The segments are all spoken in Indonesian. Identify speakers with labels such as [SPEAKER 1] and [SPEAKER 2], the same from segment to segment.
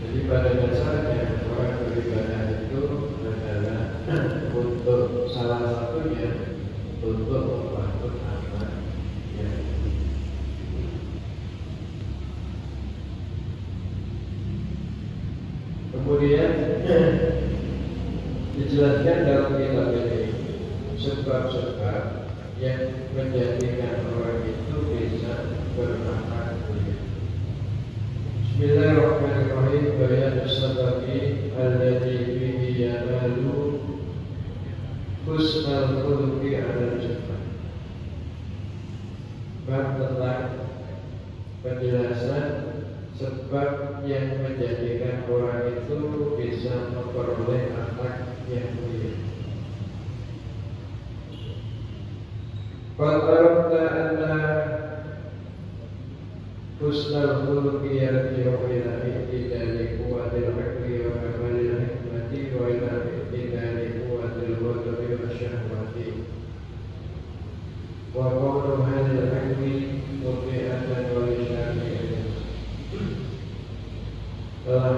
[SPEAKER 1] Jadi pada dasarnya orang beribadah itu adalah untuk salah satunya untuk membantu anak ya. Kemudian dijelaskan dalam kitab ini sebab-sebab yang menjadikan orang itu bisa berakal mulia. Bismillahirrahmanirrahim. Bayan sababi alladhi bihi yanalu husnal khuluqi 'alal jannah. Bab tentang penjelasan sebab yang menjadikan orang itu bisa memperoleh akhlak yang mulia. Qad arafta anna husnal khuluqi yarji'u ila i'tidali quwwatil 'aqli wa kamalil hikmati wa ila i'tidali quwwatil ghadabi wa syahwati wa qawlu hadhil 'aqli muti'atan wa lisyari'in. Telah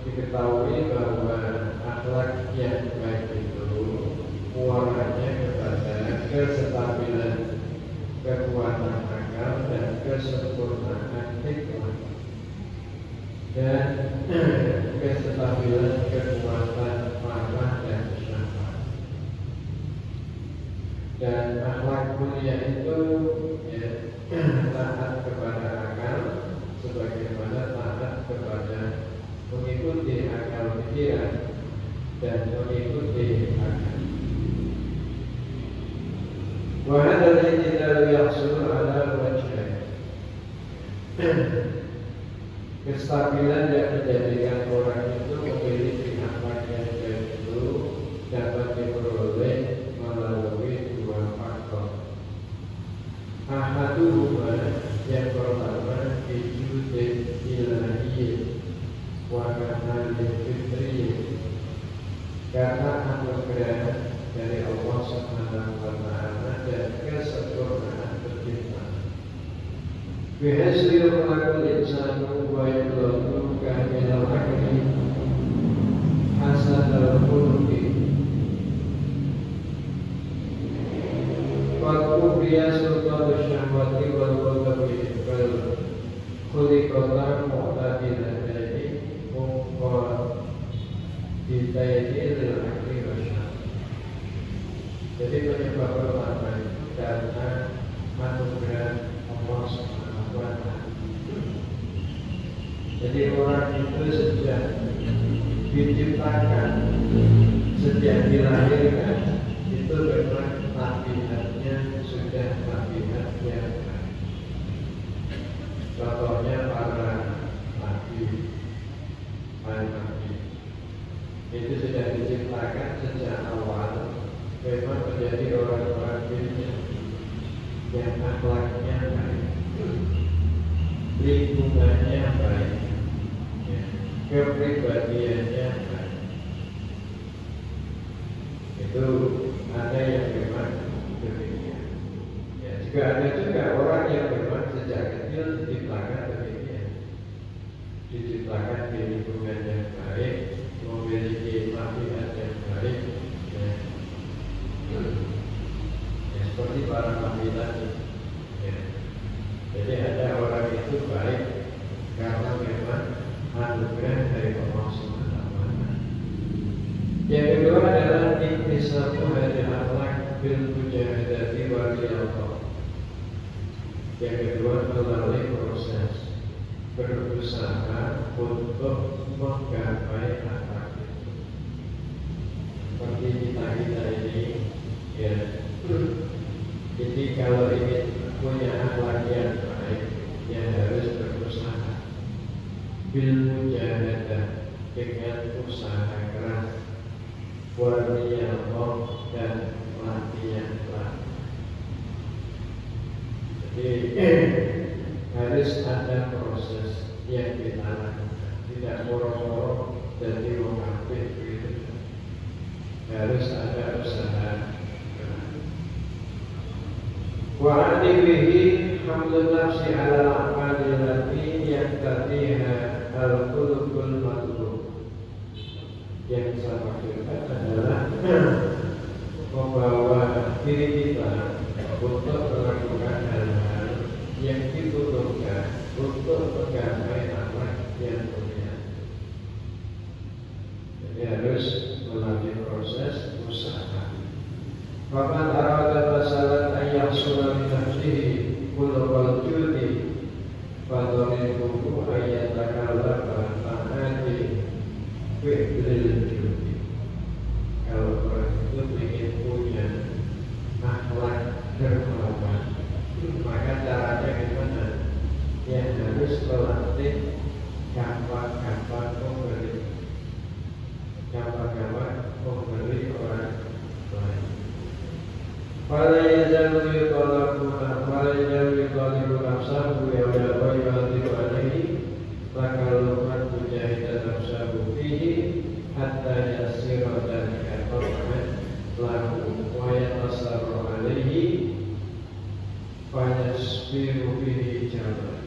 [SPEAKER 1] diketahui bahwa akhlak yang baik itu muaranya kepada kestabilan kekuatan akal dan kesempurnaan hikmah dan kestabilan kekuatan marah dan syahwat. Dan akhlak mulia itu ya, taat kepada akal sebagaimana taat kepada mengikuti akal pikiran dan mengikuti akal. Wa hadzal i'tidal yahsul ala wajhain. Kestabilan yang menjadikan orang itu memiliki akhlak yang baik itu dapat diperoleh melalui dua faktor. Ahaduhuma, yang pertama, bijudin ilahiyyin wa kamalin fitriyyin, karena anugerah dari Allah Subhanahu wa Ta'ala dan kesempurnaan penciptaan. Bihasri melakul insanu wa yudhanu kamilal akli hasanal khuluqi wa kubriya sultanu syahwati wal ghadabi wal khuliqatan mu'tadilataini muqaditaini lil akli wa syahwati. Jadi penyebab pertama itu karena anugerah Allah Subhanahu wa Ta'ala. Jadi orang itu sejak diciptakan, sejak dilahirkan, itu memang tabiatnya sudah tabiat yang baik. Contohnya para nabi, itu sudah diciptakan sejak awal memang menjadi orang-orang yang akhlaknya baik, lingkungannya baik, ya, kepribadiannya baik. Itu ada yang memang demikian. Ya, juga ada juga orang yang memang sejak kecil diciptakan demikian, diciptakan di lingkungan yang baik, memiliki tabiat yang baik. Ya, seperti para nabi tadi ya. Jadi ada orang itu baik karena memang anugerah dari Allah SWT. Yang kedua adalah iktisabu hadil akhlak bil mujahadati wa riyadhah. Yang kedua melalui proses berusaha untuk menggapai akhlak itu. Seperti kita ini ya. Jadi kalau ingin punya akhlak yang baik, ya harus berusaha bil mujahadah, dengan usaha keras, warniyah dan latihan. Jadi harus ada proses yang kita lakukan, tidak moro-moro jadi mengapit begitu. Harus ada usaha. Wa anibihi hamdun nafsi ala al-aqali lati yang tatiha al-qulubul Yang saya maksudkan adalah membawa diri kita untuk melakukan hal-hal yang dibutuhkan untuk menggapai akhlak yang mulia. Jadi harus melalui proses usaha. Faman arada masalan ayyahsula min nafsihi kullu judi fadhaliluhu ayyatakallama ma'ati fi'lil judi. Kalau orang itu ingin punya akhlak dermawan, maka caranya gimana? Ya harus melatih gampang-gampang memberi, gampang-gampang memberi orang lain. Fala yazalu yutalabuna, fala yazalu yutalibu nafsahu ya wa yubatilu alaihi, lakaluman mujahidan nafsahu fihi hatta yasira dalika qawman lahu wa yatasarru alaihi fayasbiru bihi jalan.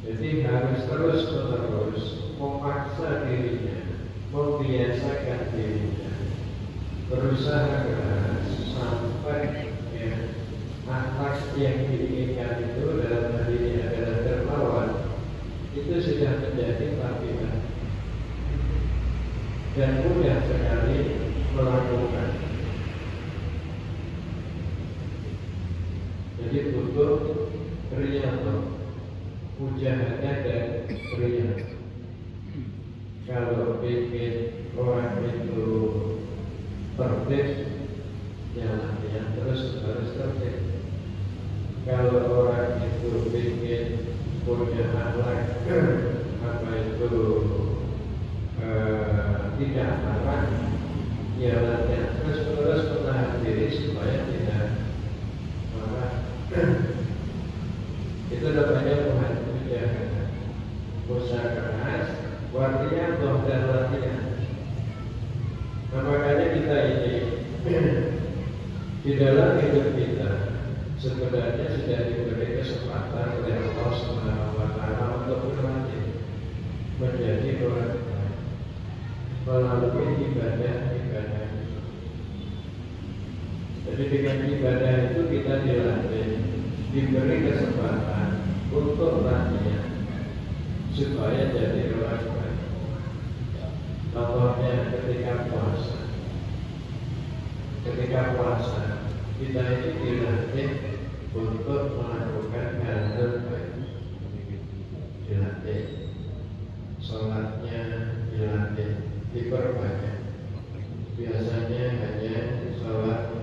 [SPEAKER 1] Jadi harus terus menerus memaksa dirinya, membiasakan dirinya, berusaha keras sampai akhlak yang diinginkan itu dalam hal ini adalah dermawan, itu sudah menjadi tabiat dan mudah sekali melakukan. Jadi butuh riyadhah, mujahadah dan riyadhah. Kalau ingin orang itu tertib, jalan yang terus harus tertib. Kalau orang itu ingin punya akhlak apa itu tidak marah, ya latihan terus menahan diri supaya tidak marah. Itu namanya mujahadah, usaha keras, artinya doh dan latihan. Nah, makanya kita ini di dalam hidup kita sebenarnya sudah diberi kesempatan oleh Allah Subhanahu wa Ta'ala untuk berlatih menjadi orang baik melalui ibadah-ibadah. Jadi dengan ibadah itu kita dilatih, diberi kesempatan untuk latihan supaya jadi orang baik. Contohnya ketika puasa kita ini dilatih untuk melakukan hal-hal baik, dilatih sholatnya, dilatih diperbanyak. Biasanya hanya sholat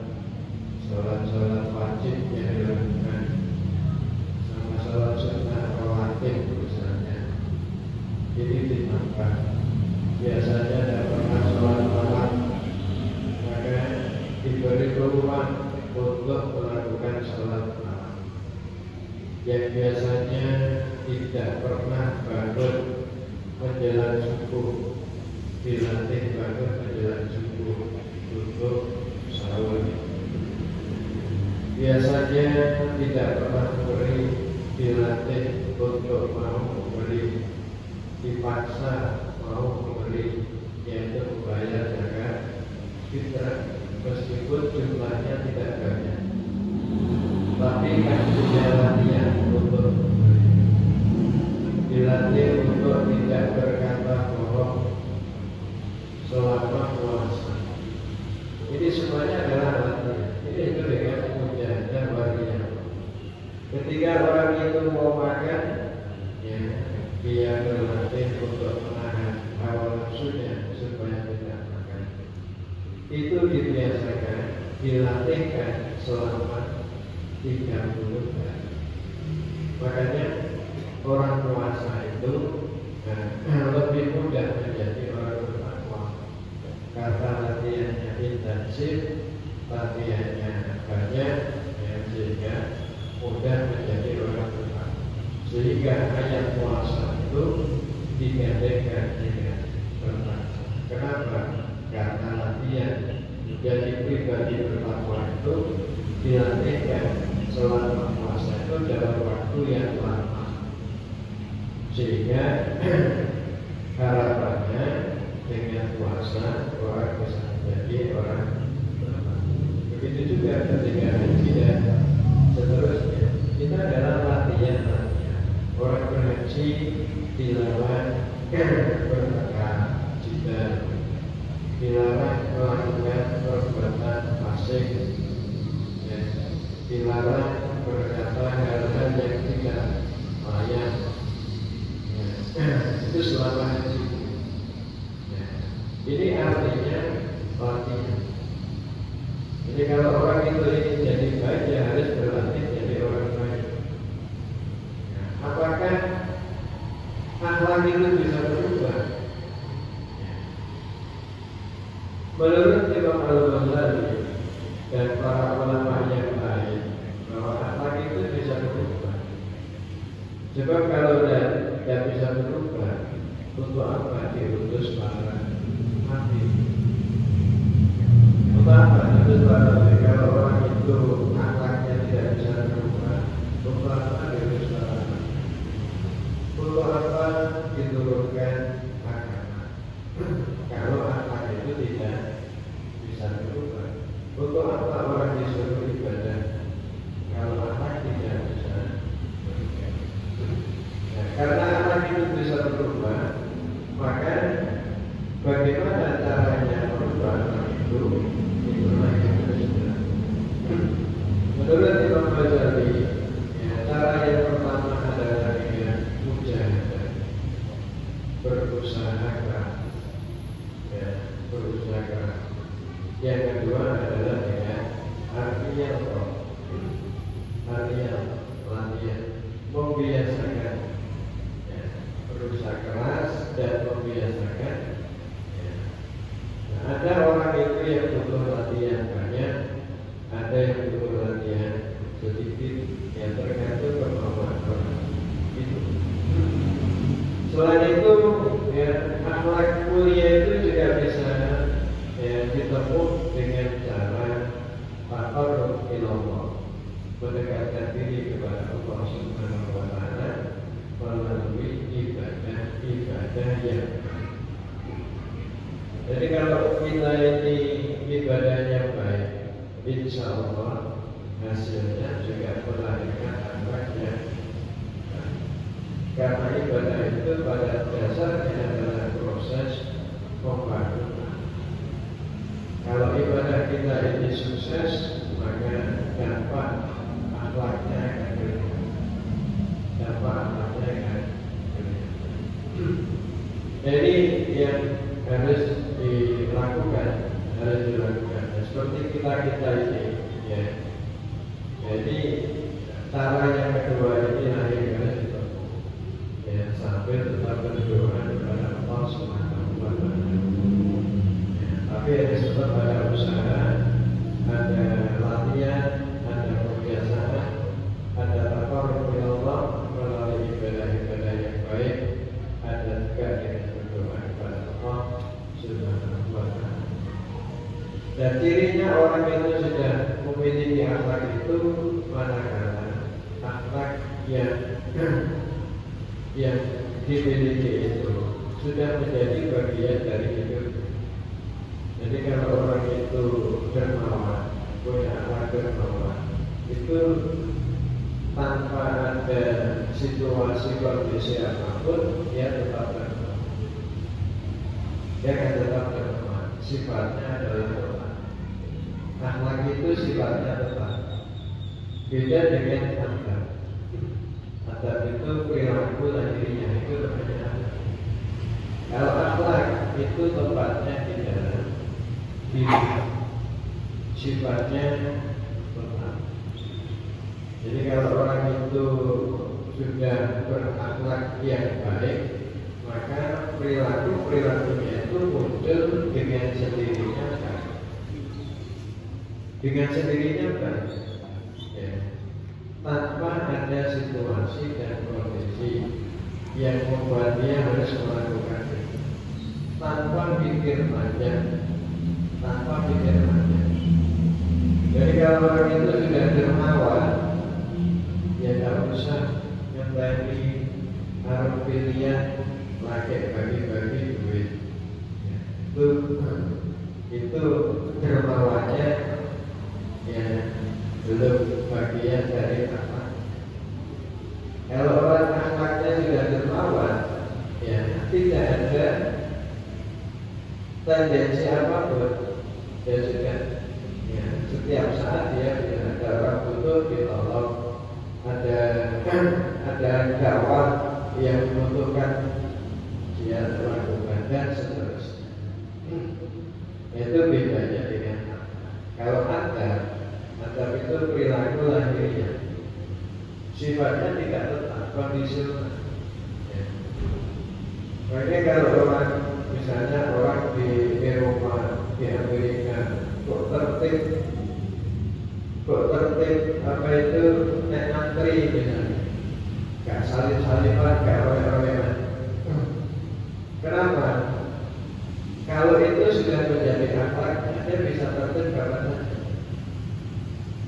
[SPEAKER 1] wajib yang dilakukan sama sholat sunnah rawatib misalnya, jadi ditambah. Biasanya tidak pernah sholat malam, maka diberi peluang untuk melakukan sholat malam. Yang biasanya tidak pernah bangun menjelang subuh, dilatih bangun menjelang subuh untuk sahur. Biasanya tidak pernah memberi, dilatih untuk mau memberi, dipaksa mau memberi, yaitu membayar zakat fitrah, meskipun jumlahnya tidak banyak, tapi kan punya latihan untuk memberi, dilatih untuk tidak berkata bohong selama puasa. Ini semuanya adalah latihan. Ini itu dengan mujahadah waria. Ketika orang itu mau makan, ya, dia berlatih untuk menahan hawa nafsunya supaya tidak makan. Itu dibiasakan, dilatihkan selama 30 hari. Makanya orang puasa itu lebih mudah menjadi orang bertakwa karena latihannya intensif, latihannya banyak, ya, sehingga mudah menjadi orang bertakwa. Sehingga ayat puasa itu digantikan dengan bertakwa. Kenapa? Karena latihan menjadi pribadi bertakwa itu dilatihkan selama puasa itu dalam waktu yang lama, sehingga harapannya dengan puasa orang bisa menjadi orang beriman. Begitu juga ketika haji dan seterusnya. Kita dalam latihan. Orang berhaji dilarang bertengkar jika dilarang melakukan perbuatan fasik, ya, dilarang berkata hal-hal yang tidak layak, ya, itu selama haji. Ya. Ini artinya latihan. Jadi kalau orang itu ingin jadi baik, ya harus berlatih jadi orang baik. Ya. Apakah akhlak itu bisa berubah? Ya. Menurut Imam Al-Ghazali dan para ulama yang lain, bahwa akhlak itu bisa berubah. Sebab kalau tidak bisa berubah, untuk apa diutus para nabi? Untuk apa diutus para nabi? Kalau orang itu akhlaknya tidak bisa berubah, untuk apa diutus para nabi? Untuk apa diturunkan agama? Kalau akhlak itu tidak bisa berubah, untuk apa orang disuruh ibadah? Kalau akhlak tidak bisa berubah. Nah, karena akhlak itu bisa berubah, maka bagaimana caranya merubah akhlak itu? Itulah yang harus dilakukan. Menurut Imam Ghazali, ya, cara yang pertama adalah dengan mujahadah, berusaha keras, ya, berusaha keras. Yang kedua adalah dengan artinya latihan, membiasakan, ya, berusaha keras dan membiasakan. Ya. Nah, ada orang itu yang butuh latihan banyak, ada yang butuh latihan sedikit, yang tergantung kemampuan orang itu. Selain itu, ya, akhlak mulia itu juga bisa, ya, ditempuh dengan cara taqarrub ilallah, mendekatkan diri kepada Allah Subhanahu wa Ta'ala melalui ibadah yang baik. Jadi kalau kita ini ibadahnya baik, insya Allah hasilnya juga melahirkan akhlak yang baik. Karena ibadah itu pada dasarnya adalah proses pembangunan. Kalau ibadah kita ini sukses, maka dampak akhlaknya akan kelihatan. Jadi yang harus dilakukan. Seperti kita ini, ya. Jadi cara yang kedua ini yang harus ditempuh, ya, sambil tetap berdoa kepada Allah Subhanahu wa Ta'ala. Tapi harus tetap ada usaha, ada latihan, ada kebiasaan, ada taqarrub ila Allah melalui ibadah-ibadah yang baik, ada juga dengan berdoa kepada Allah Subhanahu wa Ta'ala. Dan cirinya orang itu sudah memiliki akhlak itu manakala akhlak yang dimiliki itu sudah menjadi bagian dari hidup. Jadi kalau orang itu dermawan, punya akhlak dermawan, itu tanpa ada situasi kondisi apapun, dia tetap dermawan. Dia akan tetap dermawan. Sifatnya adalah tetap. Akhlak itu sifatnya tetap. Beda dengan adab. Adab itu perilaku lahirnya, itu namanya adab. Kalau akhlak itu tempatnya di dalam diri, sifatnya tetap. Jadi kalau orang itu sudah berakhlak yang baik, maka perilakunya itu muncul dengan sendirinya baik. Dengan sendirinya baik, ya. Tanpa ada situasi dan kondisi yang membuat dia harus melakukan itu, tanpa pikir panjang. Jadi kalau orang itu sudah dermawan, ya tidak usah nyembari harus pilihan pakai bagi-bagi duit. Ya. itu dermawannya ya belum bagian dari akhlak. Kalau orang akhlaknya sudah dermawan, ya tidak ada tendensi apapun, dia sudah ya setiap saat dia ada orang butuh ditolong, ada dakwah yang membutuhkan dia melakukan dan seterusnya. Itu bedanya dengan kalau adab itu perilaku lahirnya, sifatnya tidak tetap, kondisional. Ya. Makanya kalau orang misalnya orang di Eropa, di Amerika kok tertib apa itu naik antri misalnya, gak salin-salinan, gak oleh-olehan. Kenapa? Kalau itu sudah menjadi akhlaknya, dia bisa tertib kapan saja.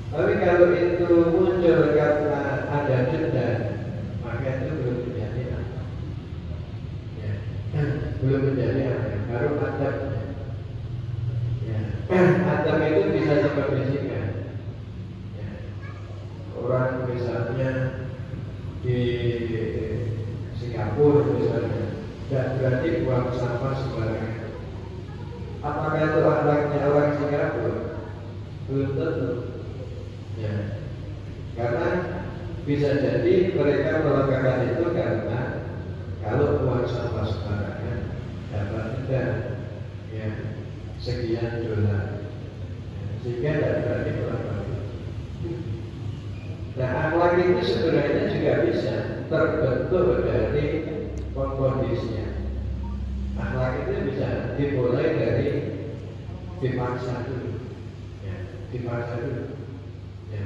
[SPEAKER 1] Tapi kalau itu muncul karena ada denda, maka itu belum menjadi akhlak. Ya. Belum menjadi akhlak, baru adabnya. Ya. Adab itu bisa dikondisikan. Ya. Orang misalnya di Singapura misalnya tidak berani buang sampah sembarangan. Apakah itu akhlaknya orang Singapura? Belum tentu. Ya. Karena bisa jadi mereka melakukan itu karena kalau buang sampah sembarangan dapat denda ya sekian dolar, sehingga tidak berani melakukan itu. Nah, akhlak itu sebenarnya juga bisa terbentuk dari kondisinya. Akhlak itu bisa dimulai dari dipaksa dulu, ya, dipaksa dulu, ya,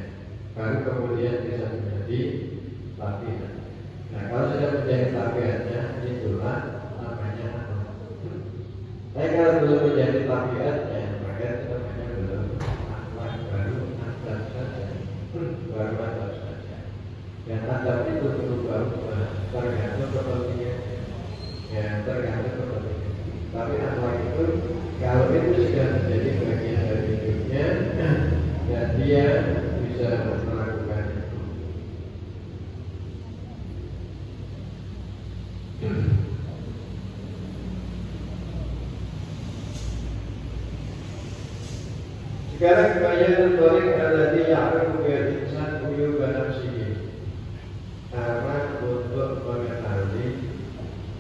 [SPEAKER 1] baru kemudian bisa menjadi tabiat. Nah, kalau sudah menjadi tabiatnya, itulah namanya akhlak. Tapi kalau belum menjadi tabiatnya, maka itu namanya belum akhlak, baru adab saja, baru adab saja. Dan adab itu berubah-ubah tergantung kepentingannya, ya tergantung kepentingannya. Tapi akhlak itu kalau itu sudah menjadi bagian dari hidupnya, dan dia bisa melakukan itu. Sekarang kebanyakan balik adalah dia akan membuat insan uyuh nafsihi, karena untuk mengetahui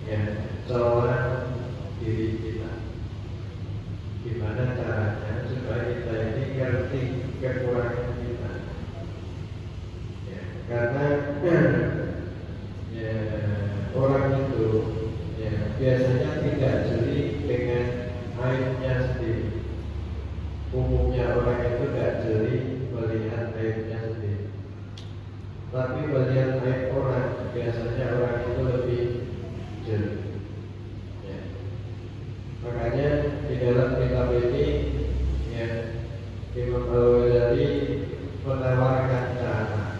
[SPEAKER 1] ya celah diri kita. Gimana caranya supaya kita ini ngerti kekurangan kita? Ya, karena ya, orang itu ya, biasanya tidak jeli dengan aibnya sendiri. Umumnya orang itu tidak jeli melihat aibnya sendiri, tapi melihat aib orang biasanya orang itu lebih jeli. Ya. Makanya di dalam kitab ini ya, Imam Al-Ghazali menawarkan cara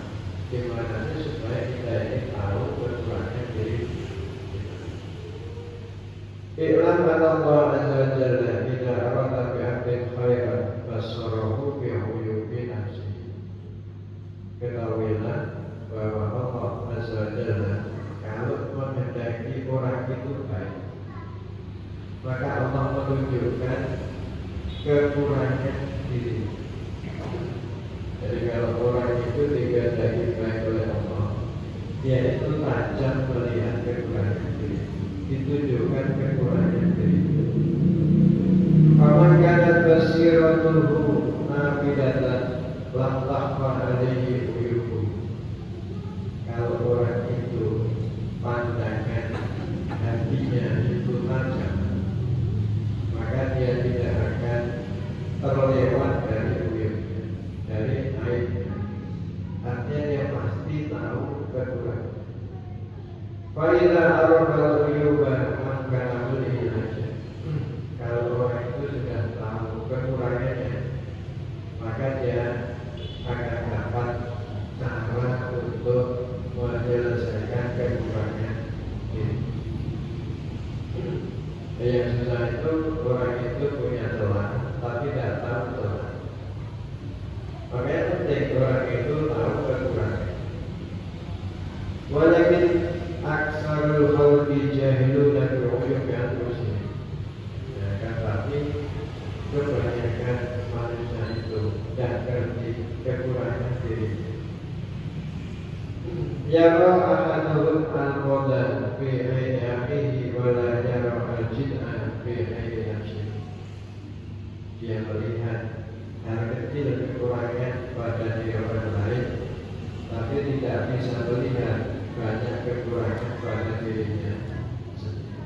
[SPEAKER 1] gimana sih supaya kita ini tahu kekurangan diri kita. I'lam Allah azza wa jalla idza arada bi 'abdin khairan basarahu bi uyubi nafsihi. Ketahuilah bahwa Allah azza wa jalla kalau menghendaki orang itu baik, maka Allah menunjukkan kekurangan diri. Jadi kalau orang itu dikehendaki baik oleh Allah, dia itu tajam melihat kekurangan diri, ditunjukkan kekurangan diri. Faman kanat basiratuhu nafidatan lam takhfa alaihi uyubu. Kalau orang itu pandangan hatinya itu tajam, maka dia tidak akan terlewat dari uyuhnya, dari aibnya. Artinya dia pasti tahu kekurangan. Fa'idha arafal uyuba maka boleh aja. Kalau orang itu sudah tahu kekurangannya, maka dia akan dapat cara untuk menyelesaikan kekurangan ini. Yang susah itu orang itu punya celah tapi tidak tahu celah. Makanya penting orang itu tahu kekurangan. Walakin aksarul khalqi jahiluna bi uyubi anfusihim. Ya kan, tapi kebanyakan manusia itu tidak ngerti kekurangan dirinya. Yara ahaduhum al-qadha fi aini akhihi wa la yara al-jid'a fi aini nafsihi. Dia melihat hal kecil kekurangan pada diri orang lain, tapi tidak bisa melihat banyak kekurangan pada dirinya sendiri.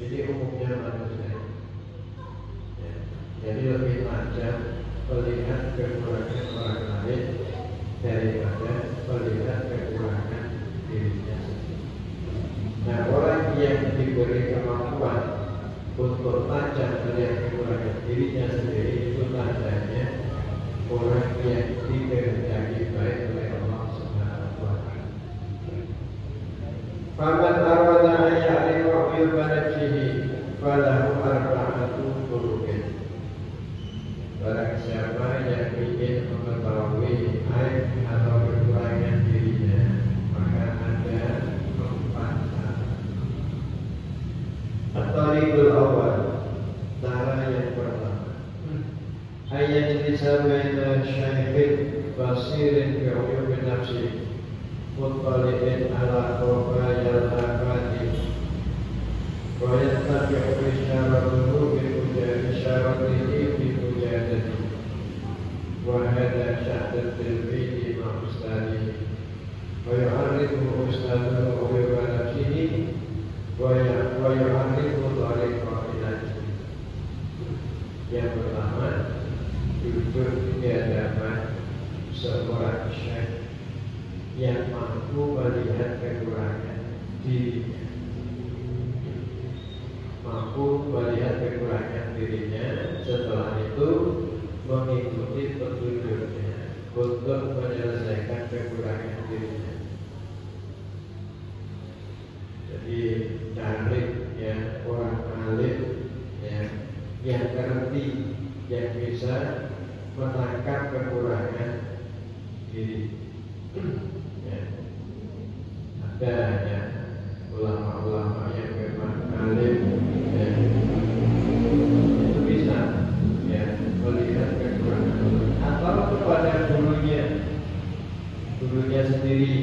[SPEAKER 1] Jadi umumnya manusia ya, jadi lebih tajam melihat kekurangan orang lain daripada melihat kekurangan dirinya sendiri. Nah, orang yang diberi kemampuan untuk tajam melihat kekurangan dirinya sendiri itu tandanya orang yang dikehendaki baik oleh Allah Subhanahu wa Ta'ala. Faman arada an ya'rifa uyuba nafsihi falahu arba'atu turuqin. Barang siapa yang ingin mengetahui aib atau kekurangan dirinya, maka ada 4 cara. At-tariqul awal, cara yang pertama, ayat disabaina syaikhin basirin bi uyubi nafsi muttali'in ala qawayal akati wa yattabi'u isyaratuhu bi isyaratihi bi mujadati wa hadha sya'dat tilmidi ma ustadihi wa yu'arrifu ustaduhu uyuba nafsihi wa yu'arrifu tariqa ilaihi. Yang pertama, duduk di hadapan seorang syekh yang mampu melihat kekurangan dirinya, mampu melihat kekurangan dirinya, setelah itu mengikuti petunjuknya untuk menyelesaikan kekurangan dirinya. Jadi cari ya orang alim ya, yang ngerti, yang bisa menangkap kekurangan diri. Ya. Ada ya ulama-ulama yang memang alim ya, itu bisa ya melihat kekurangan atau kepada gurunya sendiri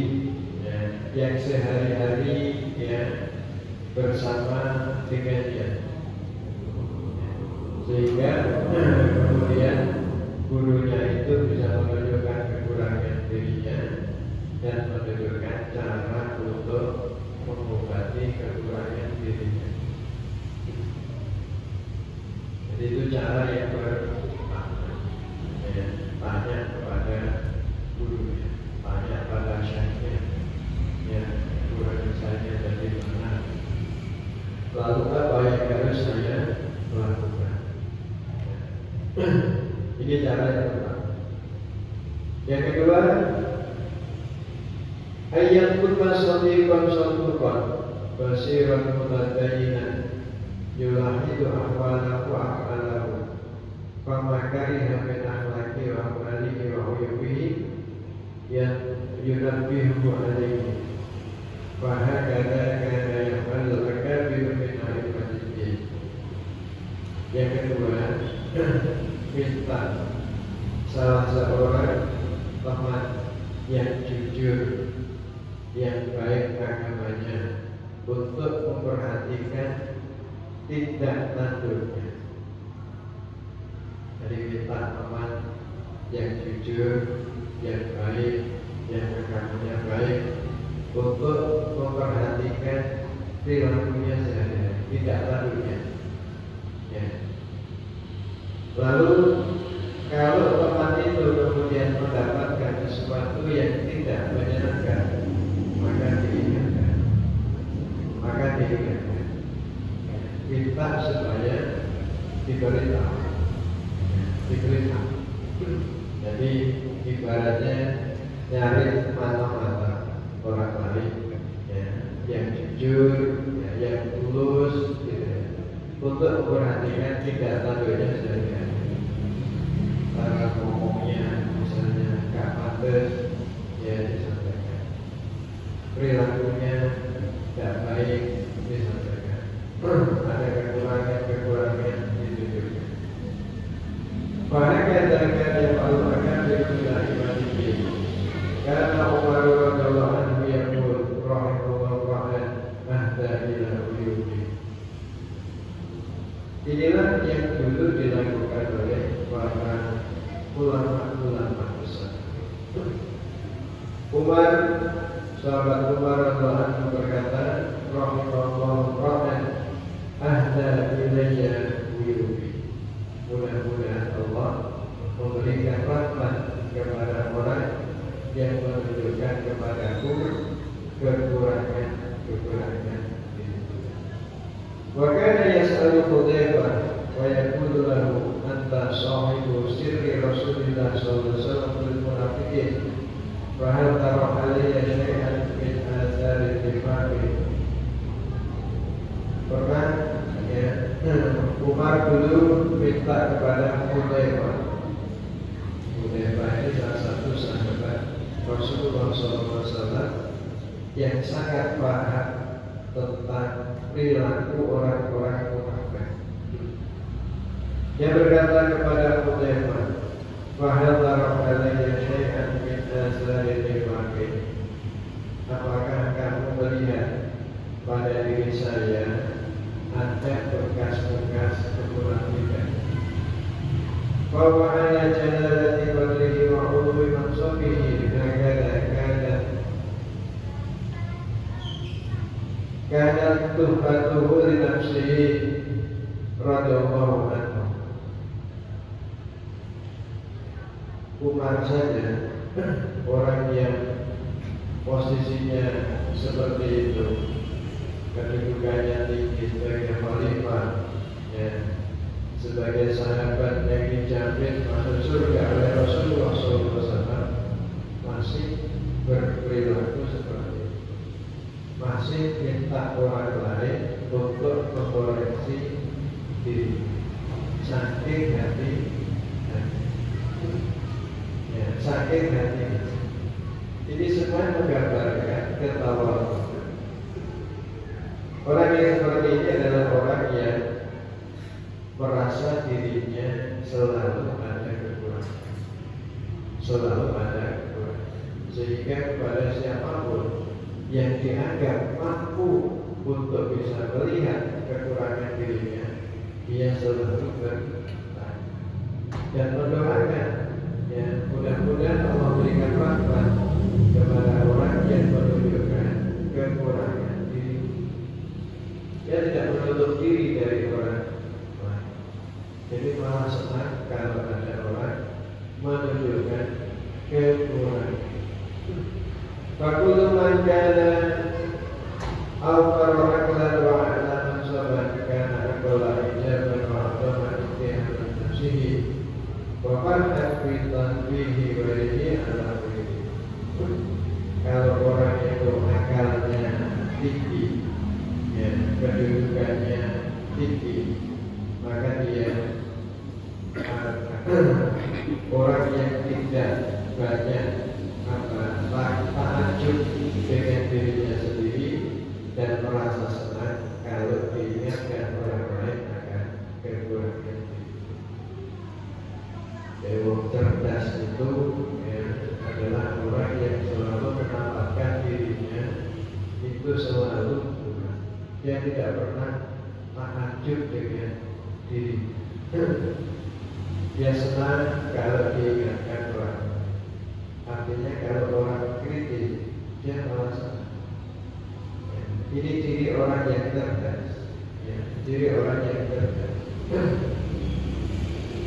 [SPEAKER 1] ya, yang sehari-hari ya bersama dengan dia, sehingga kemudian gurunya itu bisa menunjukkan kekurangan dirinya dan menunjukkan cara untuk mengobati kekurangan dirinya. Jadi itu cara yang pertama ya, tanya kepada gurunya, tanya pada syekhnya ya, kekurangan saya dari mana, lalu apa yang harus saya lakukan. Ini cara yang pertama. Yang kedua, ayat kurma sadiqan saduqan basiran mutadayinan yulahidu ahwalahu ahwalahu famakariha min ahlaki wa ahwalihi wa uyubihi yang yunabbihu alaihi fahakada kana ya'mal akabiru min alifatidin. Yang kedua, minta salah seorang teman yang jujur, yang baik agamanya, untuk memperhatikan tindak tanduknya. Jadi minta teman yang jujur, yang baik, yang agamanya baik, untuk memperhatikan perilakunya sehari-hari, tindak tanduknya. Ya. Lalu kalau teman itu kemudian mendapatkan sesuatu yang tidak menyenangkan, maka diingatkan, minta supaya diberitahu. Jadi ibaratnya nyari mata-mata orang lain ya, yang jujur, ya, yang tulus, gitu ya. untuk memperhatikan tingkah tanduknya sehari-hari. Cara ngomongnya misalnya gak pantas, ya disampaikan. Perilakunya gak baik, disampaikan. Ada kekurangan-kekurangan ditunjukkan. Bahkan yang Allah akan diberikan ibadah. Karena Umar radhiyallahu anhu yaqul rahimahullah ta'ala ahda ila uyubi. Inilah yang dulu dilakukan oleh para ulama-ulama besar. Sahabat Umar radhiyallahu anhu berkata, rahimahullah ta'ala ahda ilayya uyubi. Mudah-mudahan Allah memberikan rahmat kepada orang yang menunjukkan kepadaku kekurangan itu. Wa kana yas'alu Hudzaifah wa yaqulu lahu anta sahibu sirri Rasulillah sallallahu alaihi wasallam lil munafiqin fa hal tara alayya syai'an min athari nifaqi. Pernah ya, Umar dulu minta kepada Hudzaifah. Hudzaifah ini salah satu sahabat Rasulullah SAW yang sangat paham tentang perilaku orang-orang munafik. Dia berkata kepada Hudzaifah, "Fahal tara alayya syai'an min athari nifaqi?" Apakah kamu melihat pada diri saya ada bekas-bekas kemunafikan? Bahwa ala jalalati qadrihi wa 'ulwi mansabihi kana tuhbatuhu li nafsihi radhiyallahu anhu. Umar saja orang yang posisinya seperti itu, kedudukannya tinggi sebagai khalifah, ya, sebagai sahabat yang dijamin masuk surga oleh Rasulullah SAW, masih berperilaku seperti itu, masih minta orang lain untuk mengoreksi diri, saking hati, ya, saking hati. Ini semua menggambarkan ketawaduan. Orang yang seperti ini adalah orang yang merasa dirinya selalu ada kekurangan, selalu ada kekurangan, sehingga kepada siapapun yang dianggap mampu untuk bisa melihat kekurangan dirinya, dia selalu bertanya dan mendoakan, ya, mudah-mudahan Allah berikan rahmat kepada orang yang menunjukkan kekurangan diri. Dia tidak menutup diri dari orang lain. Jadi malah senang kalau ada orang menunjukkan kekurangan. Fakulu man kana awqar aklan wa ala mansaban kana aqla ijaban wa atama intihan nafsihi wa farhat fi tanbihi wa yadihi ala wiri. Kalau orang itu akalnya tinggi, ya, kedudukannya tinggi, maka dia orang yang tidak banyak takjub dengan dirinya sendiri dan merasa senang kalau diingatkan orang lain akan kekurangan diri. Orang cerdas itu, ya, adalah orang yang selalu menampakkan dirinya itu selalu kurang. Dia tidak pernah takjub dengan diri. Dia senang kalau diingatkan orang. Artinya kalau orang kritik, dia malah senang. Ini ciri orang yang cerdas, ya, ciri orang yang cerdas.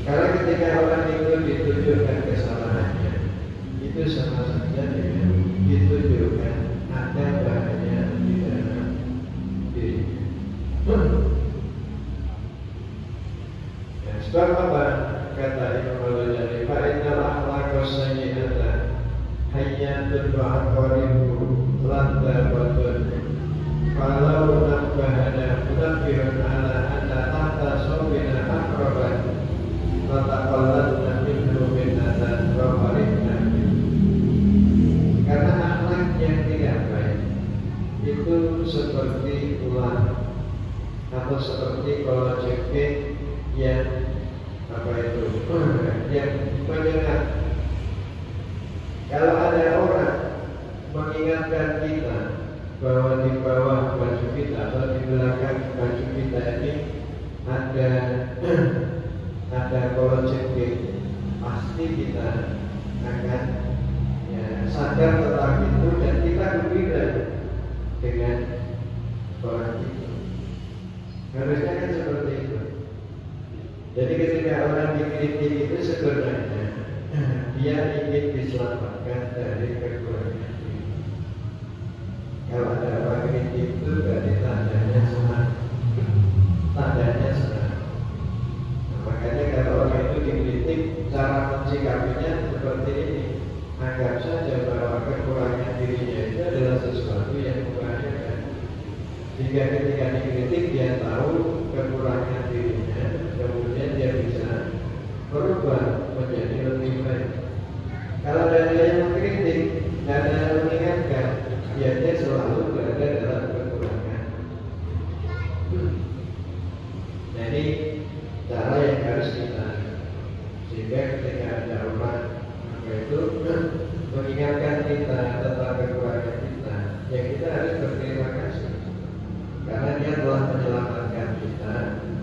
[SPEAKER 1] Karena ketika orang itu ditunjukkan kesalahannya, itu sama saja dengan ditunjukkan ada bahaya di dalam dirinya. Ya, sebab apa? Kata Imam Al-Ghazali, "Fa'innal akhlaqa sayyi'ata hayyatun wa aqaribu lanta batun. Kalau nabbahana munabbihun ala anna seperti ular atau seperti kolojokin yang yang menyengat. Kalau ada orang mengingatkan kita bahwa di bawah baju kita atau di belakang baju kita ini ada kolojokin, pasti kita akan sadar tentang itu dan kita gembira dengan orang itu. Harusnya kan seperti itu. Jadi ketika orang dikritik itu sebenarnya dia ingin diselamatkan dari kekurangan diri. Kalau ada orang kritik itu berarti tandanya senang. Makanya kalau orang itu dikritik, cara mensikapinya seperti ini. Anggap saja bahwa kekurangan dirinya itu adalah sesuatu yang membahayakan. Jika ketika dikritik dia tahu kekurangan dirinya, kemudian dia bisa berubah menjadi lebih baik. Kalau ada yang mengkritik dan ada yang mengingatkan, dia selalu berada dalam kekurangan. Jadi cara yang harus kita, sehingga ketika ada orang itu mengingatkan kita tentang kekurangan kita, ya kita harus berterima kasih karena dia telah menyelamatkan kita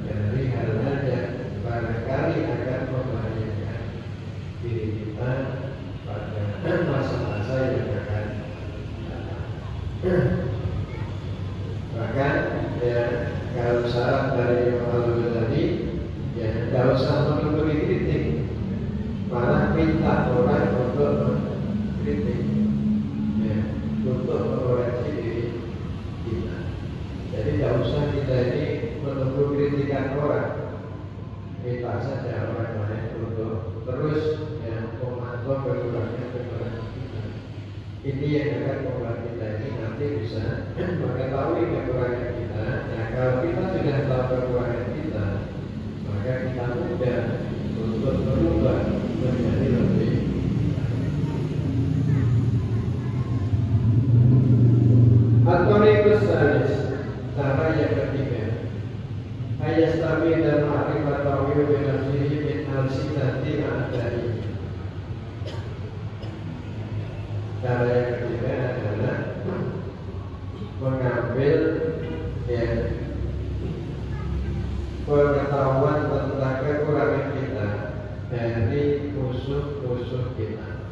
[SPEAKER 1] dari hal-hal yang barangkali akan membahayakan diri kita pada masa-masa yang akan datang. Bahkan ya, kalau syarat dari Imam Al-Ghazali, ya tidak usah menunggu dikritik, malah minta orang untuk mengkritik, ya, untuk mengoreksi diri kita. Jadi tidak usah kita ini menunggu kritikan orang, minta saja orang lain untuk terus yang memantau kekurangan kita. Ini yang akan membuat kita ini nanti bisa mengetahui kekurangan kita. Nah, kalau kita sudah tahu kekurangan kita, maka kita mudah untuk berubah menjadi lebih. Al-Qariqus Salis, cara yang ketiga, ayastabi dan ma'rifat tawil binafsihi min al-sinati ma'adari. Cara yang ketiga adalah mengambil pengetahuan tentang kekurangan kita dari musuh-musuh kita,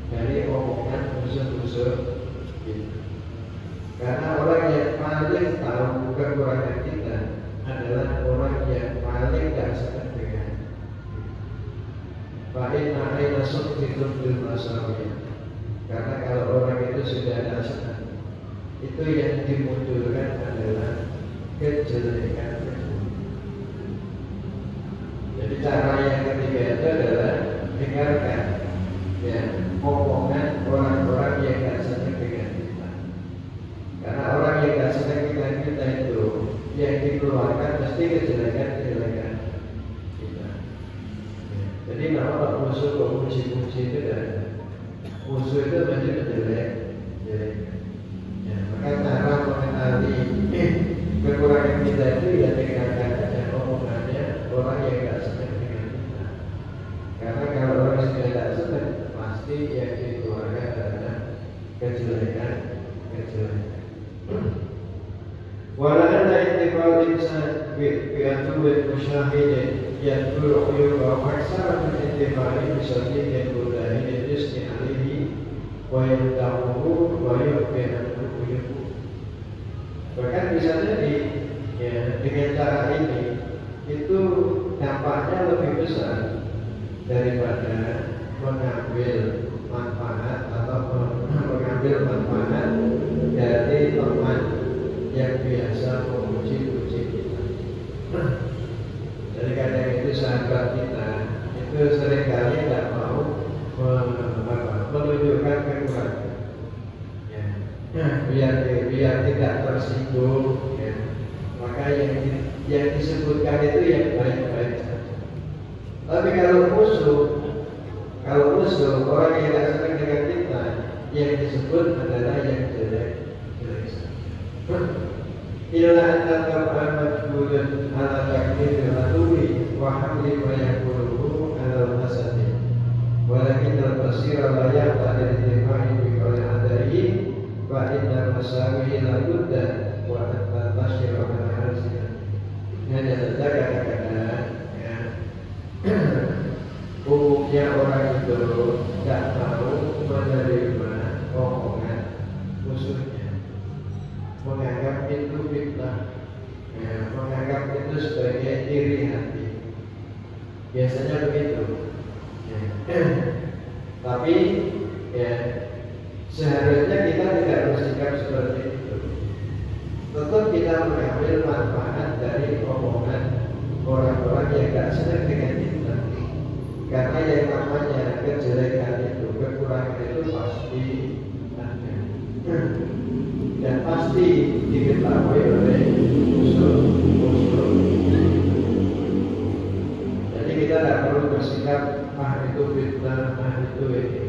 [SPEAKER 1] dari omongan musuh-musuh kita. Karena orang yang paling tahu kekurangan kita adalah orang yang paling tidak senang dengan fa'inna aina suktitum bil masawiyah. Karena kalau orang itu sudah ada senang, itu yang dimunculkan adalah kejelekan. Jadi cara yang ketiga itu adalah dengarkan ya omongan orang-orang yang tidak senang dengan kita. Karena orang yang tidak senang dengan kita itu yang dikeluarkan mesti kejelekan-kejelekan kita. Jadi kalau musuh memuji-muji itu ada. Musuh itu menjelek. Ya, maka cara mengenali kekurangan kita itu ya dengarkan saja omongannya orang yang tidak senang dengan kita. Karena kalau orang yang tidak senang, pasti yang dikeluarkan adalah kejelekan. Walau intifal insan bi'atul musyahidin yadul uyub wa aksara min intifali bisadidin budahidin yusni alihi wa yudamuru wa yubbi'an uyub. Bahkan bisa jadi ya, dengan cara ini itu dampaknya lebih besar daripada mengambil manfaat atau mengambil manfaat dari teman yang biasa memuji-puji kita. Jadi kadang itu sahabat kita itu seringkali tidak mau menunjukkan kekurangan, ya, biar tidak tersinggung, ya. Maka yang disebutkan itu yang baik-baik saja. Tapi kalau musuh orang yang tidak senang dengan kita, yang disebut adalah yang jelek saja. illa anna tab'an majbulun ala takdiril adui wa hamli ma yakuluhu ala al-hasadi walakin al-basira la yaqta al-intifa'i bi qawli adai wa inna masawi la budda wa anna al-basira ala al-hasadi. Hanya saja kadang-kadang umumnya orang itu tidak tahu menerima omongan musuhnya, menganggap itu fitnah, menganggap itu sebagai iri hati. Biasanya begitu. Tapi seharusnya kita tidak bersikap seperti itu. Tetap kita mengambil manfaat dari omongan orang-orang yang tidak senang dengan kita. Karena yang namanya kejelekan itu, kekurangan itu pasti ada dan pasti diketahui oleh musuh. Jadi kita tidak perlu bersikap itu fitnah, itu ini.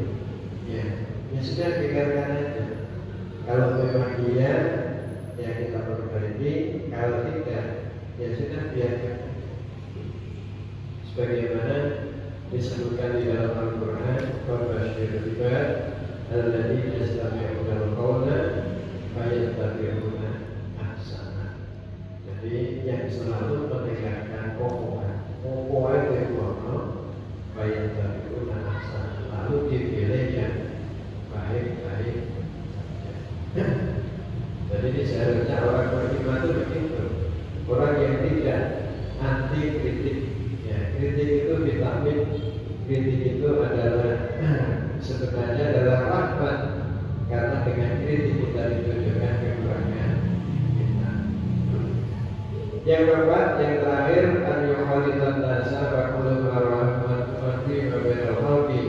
[SPEAKER 1] Ya sudah, pikirkan aja. Kalau memang dia, ya kita perbaiki. Kalau tidak, ya sudah, biarkan. Sebagaimana disebutkan di dalam Al-Quran, "Fabashshir ibad alladzina yastami'una al-qawla fayattabi'una ahsana." Jadi yang selalu mendengarkan omongan dari Allah, fayattabi'una ahsana, lalu dipilih yang baik-baik. Jadi ini seharusnya orang beriman itu begitu, orang yang tidak anti kritik. Kritik itu vitamin, kritik itu adalah sebenarnya adalah rahmat, karena dengan kritik kita ditunjukkan kekurangan kita. Yang keempat, yang terakhir, an yukhalitan nasa wa kullu rahmati wa bainal khalqi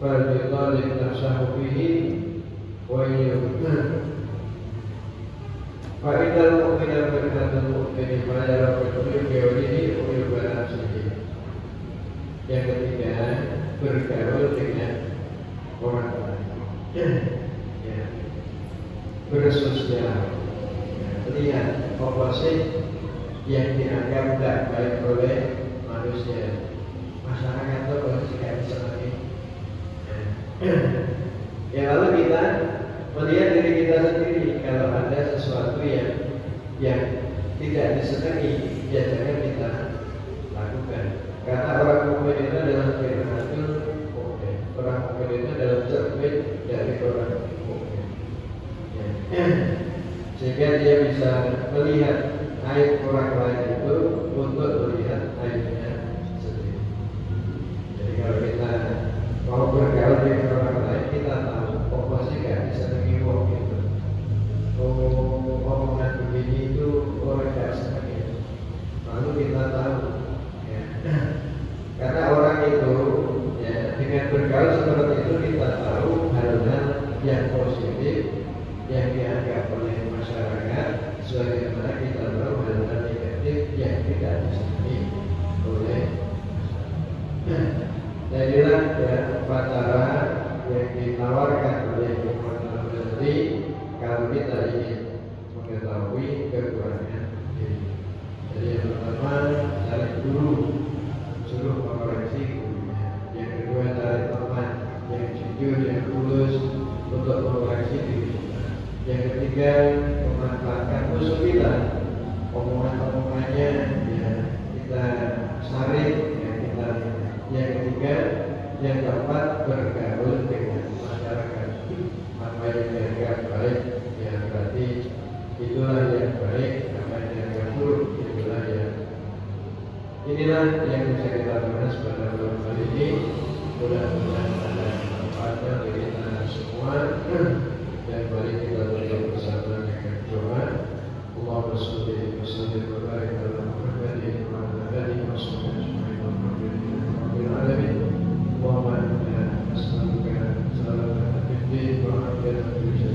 [SPEAKER 1] fal yutalib nafsahu bihi wa fa idal mu'mina berkata mu'mini ma yara berkuyu biwadihi wa yubalan sendiri. Yang ketiga, bergaul dengan orang lain, bersosial, lihat apa sih yang dianggap tidak baik oleh manusia, masyarakat itu pasti tidak disenangi. Ya lalu kita melihat diri kita sendiri, kalau ada sesuatu yang tidak disenangi, ya jangan kita lakukan. Karena orang mukmin itu adalah firmanul mukmin. Orang mukmin itu adalah cermin dari orang mukmin. Sehingga dia bisa melihat aib orang lain itu untuk melihat aibnya sendiri. Jadi kalau kita mau bergaul dengan orang lain, kita tahu pasti gak bisa mengiwak gitu. Omongan begini itu orang gak senang. Lalu kita tahu. Karena orang itu dengan bergaul seperti itu kita tahu hal-hal yang positif yang dianggap oleh masyarakat, sebagaimana kita tahu hal-hal negatif yang tidak disenangi oleh masyarakat. Jadilah empat cara yang ditawarkan oleh Imam Al-Ghazali kalau kita ingin mengetahui kekurangan diri. Jadi yang pertama, cari guru, suruh mengoreksi gurunya. Yang kedua, cari teman yang jujur, yang tulus untuk mengoreksi diri kita. Yang ketiga, memanfaatkan musuh kita, omongan-omongannya kita saring, kita. Yang ketiga, yang keempat, bergaul dengan masyarakat. Apa yang dianggap baik, ya berarti itulah yang baik. Apa yang dianggap buruk, itulah yang. Inilah yang bisa kita bahas pada malam hari ini. Mudah-mudahan ada manfaatnya bagi kita semua. Dan mari kita berdoa bersama dengan doa. Allahumma sholli wa sallim wa barik ala Muhammadin wa ala alihi wa sahbihi rabbil alamin. Allahumma inna nas'aluka salamatan fid din wa afiyatan fil jasad.